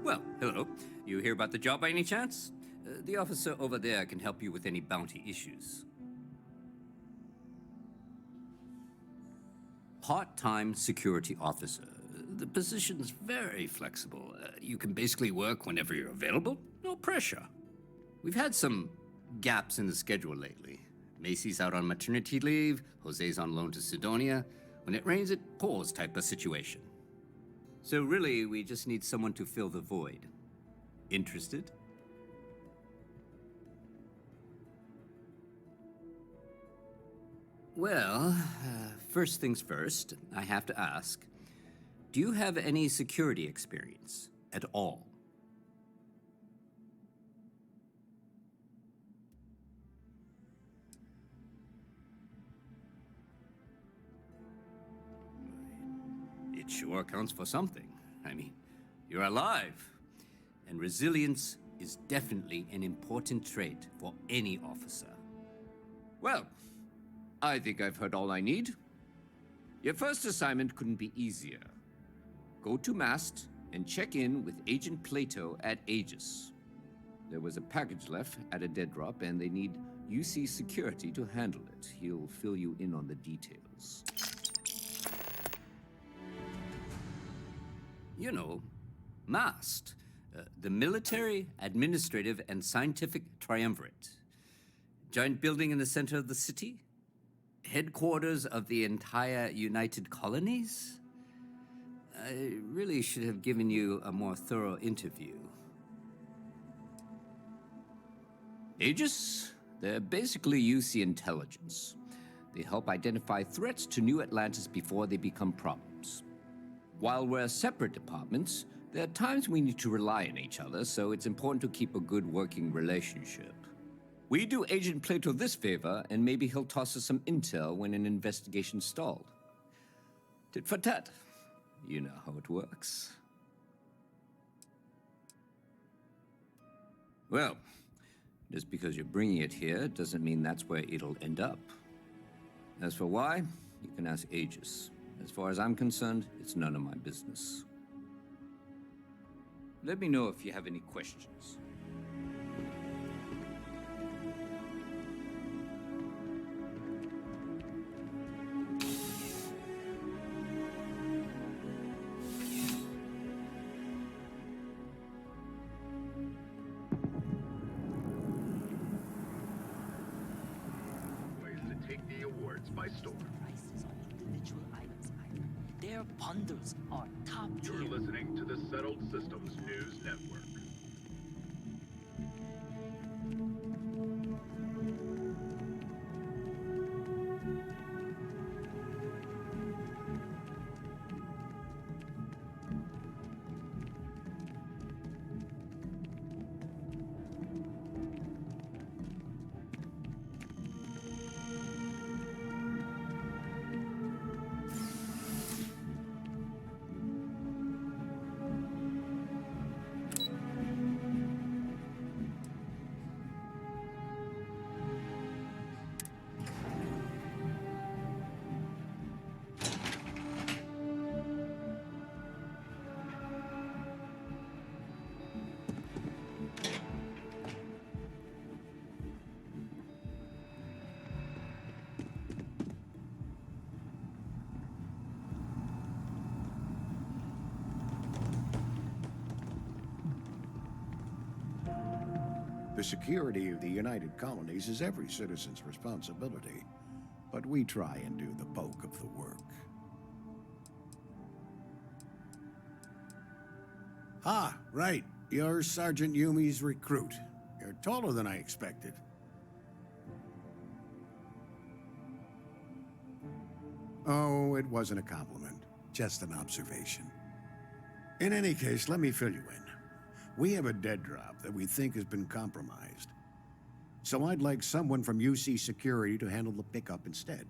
Well, hello. You hear about the job by any chance? The officer over there can help you with any bounty issues. Part-time security officer. The position's very flexible. You can basically work whenever you're available. No pressure. We've had some gaps in the schedule lately. Macy's out on maternity leave, Jose's on loan to Sidonia. When it rains, it pours type of situation. So really, we just need someone to fill the void. Interested? Well, first things first, I have to ask, do you have any security experience at all? It sure counts for something. I mean, you're alive. And resilience is definitely an important trait for any officer. Well, I think I've heard all I need. Your first assignment couldn't be easier. Go to Mast and check in with Agent Plato at Aegis. There was a package left at a dead drop, and they need UC security to handle it. He'll fill you in on the details. You know, MAST, the Military, Administrative, and Scientific Triumvirate. Giant building in the center of the city? Headquarters of the entire United Colonies? I really should have given you a more thorough interview. Aegis? They're basically UC intelligence. They help identify threats to New Atlantis before they become problems. While we're separate departments, there are times we need to rely on each other, so it's important to keep a good working relationship. We do Agent Plato this favor, and maybe he'll toss us some intel when an investigation's stalled. Tit for tat. You know how it works. Well, just because you're bringing it here doesn't mean that's where it'll end up. As for why, you can ask Aegis. As far as I'm concerned, it's none of my business. Let me know if you have any questions. Ways to take the awards by storm. Prices on individual items either. Their bundles are top tier. You're listening to the Settled Systems News Network. The security of the United Colonies is every citizen's responsibility, but we try and do the bulk of the work. Ah, right. You're Sergeant Yumi's recruit. You're taller than I expected. Oh, it wasn't a compliment, just an observation. In any case, let me fill you in. We have a dead drop that we think has been compromised. So I'd like someone from UC Security to handle the pickup instead.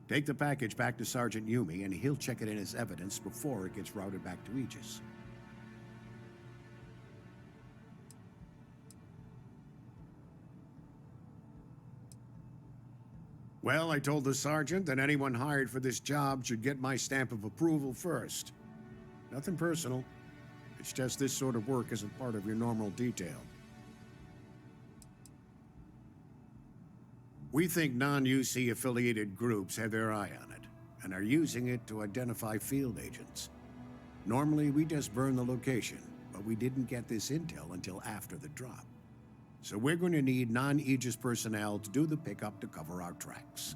Take the package back to Sergeant Yumi, and he'll check it in as evidence before it gets routed back to Aegis. Well, I told the sergeant that anyone hired for this job should get my stamp of approval first. Nothing personal. It's just this sort of work isn't part of your normal detail. We think non-UC affiliated groups have their eye on it and are using it to identify field agents. Normally, we just burn the location, but we didn't get this intel until after the drop. So we're going to need non-Aegis personnel to do the pickup to cover our tracks.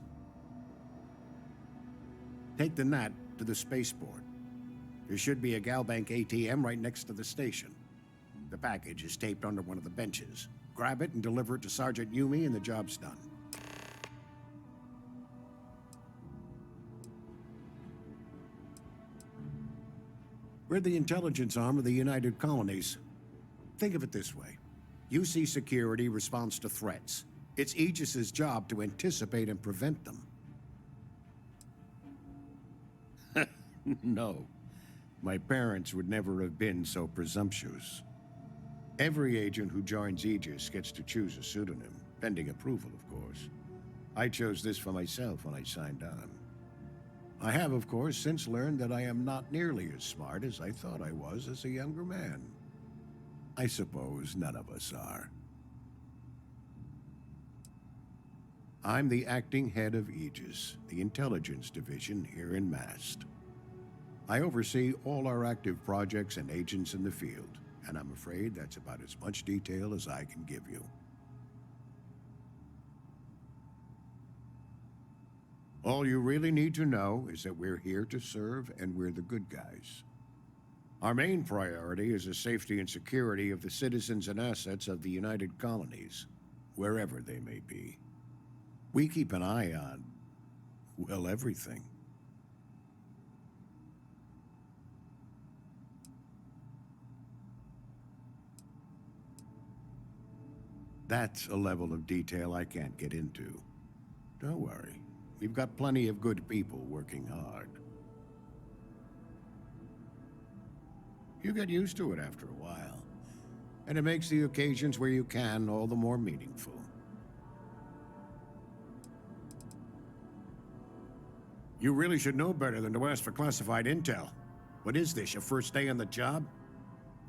Take the NAT to the spaceport. There should be a Galbank ATM right next to the station. The package is taped under one of the benches. Grab it and deliver it to Sergeant Yumi and the job's done. We're the intelligence arm of the United Colonies. Think of it this way. UC security responds to threats. It's Aegis's job to anticipate and prevent them. No. My parents would never have been so presumptuous. Every agent who joins Aegis gets to choose a pseudonym, pending approval, of course. I chose this for myself when I signed on. I have, of course, since learned that I am not nearly as smart as I thought I was as a younger man. I suppose none of us are. I'm the acting head of Aegis, the intelligence division here in Mast. I oversee all our active projects and agents in the field, and I'm afraid that's about as much detail as I can give you. All you really need to know is that we're here to serve and we're the good guys. Our main priority is the safety and security of the citizens and assets of the United Colonies, wherever they may be. We keep an eye on, well, everything. That's a level of detail I can't get into. Don't worry. We've got plenty of good people working hard. You get used to it after a while, and it makes the occasions where you can all the more meaningful. You really should know better than to ask for classified intel. What is this, your first day on the job?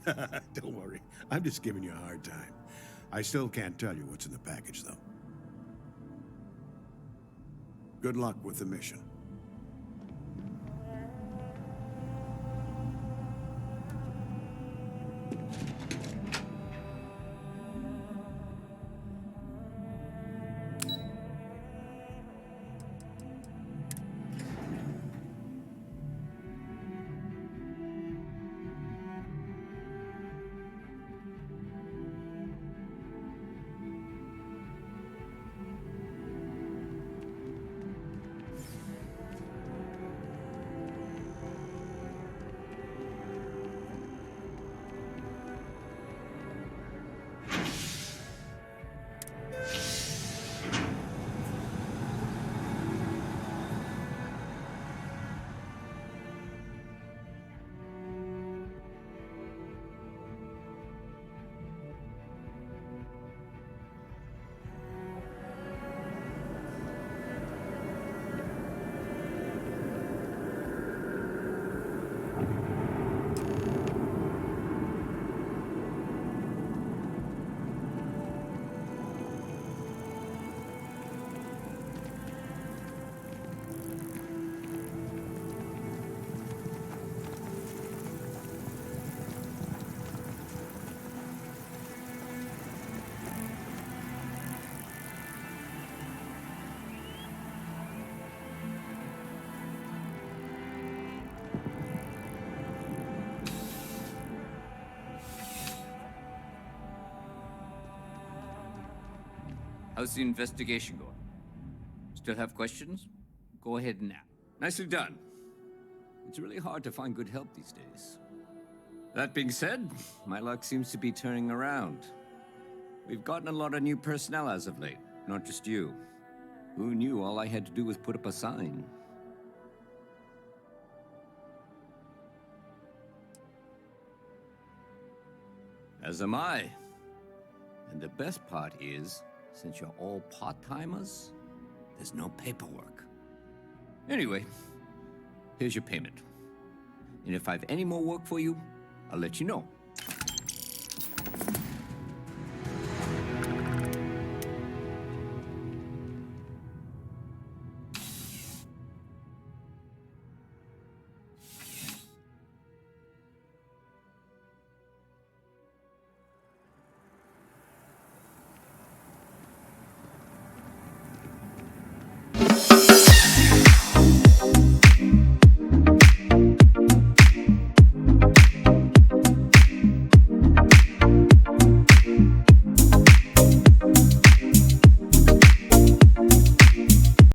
Don't worry, I'm just giving you a hard time. I still can't tell you what's in the package, though. Good luck with the mission. How's the investigation going? Still have questions? Go ahead and ask. Nicely done. It's really hard to find good help these days. That being said, my luck seems to be turning around. We've gotten a lot of new personnel as of late, not just you. Who knew all I had to do was put up a sign? As am I. And the best part is, since you're all part-timers, there's no paperwork. Anyway, here's your payment. And if I have any more work for you, I'll let you know.